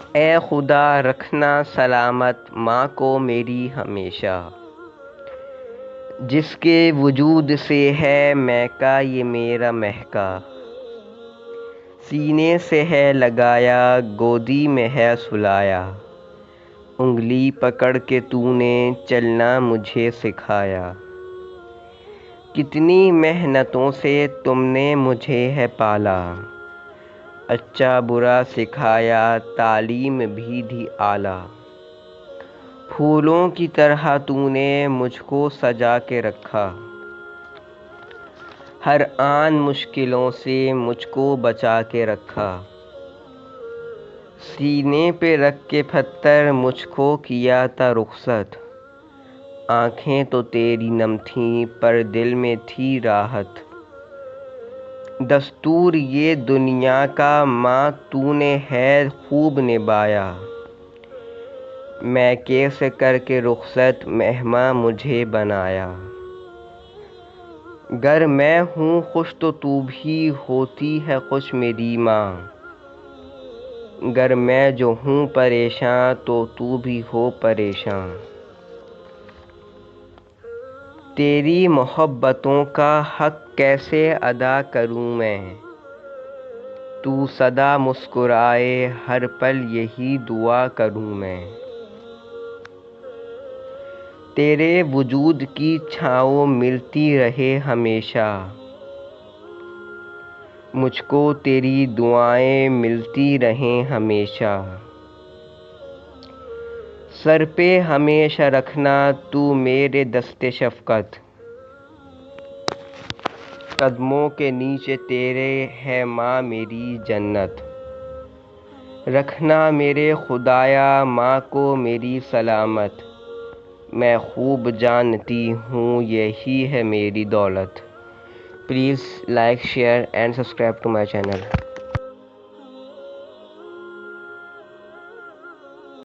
ए खुदा रखना सलामत माँ को मेरी हमेशा, जिसके वजूद से है महका ये मेरा महका। सीने से है लगाया, गोदी में है सुलाया, उंगली पकड़ के तूने चलना मुझे सिखाया। कितनी मेहनतों से तुमने मुझे है पाला, अच्छा बुरा सिखाया, तालीम भी दी आला। फूलों की तरह तूने मुझको सजा के रखा, हर आन मुश्किलों से मुझको बचा के रखा। सीने पे रख के पत्थर मुझको किया था रुखसत, आँखें तो तेरी नम थीं पर दिल में थी राहत। दस्तूर ये दुनिया का माँ तूने है खूब निभाया, मैं कैसे करके रुखसत मेहमा मुझे बनाया। गर मैं हूँ खुश तो तू भी होती है खुश मेरी माँ, गर मैं जो हूँ परेशान तो तू भी हो परेशान। तेरी मोहब्बतों का हक कैसे अदा करूँ मैं, तू सदा मुस्कुराए हर पल यही दुआ करूँ मैं। तेरे वजूद की छाँव मिलती रहे हमेशा, मुझको तेरी दुआएं मिलती रहें हमेशा। सर पे हमेशा रखना तू मेरे दस्ते शफ़क़त, कदमों के नीचे तेरे है माँ मेरी जन्नत। रखना मेरे खुदाया माँ को मेरी सलामत, मैं खूब जानती हूँ यही है मेरी दौलत। Please like share and subscribe to my channel.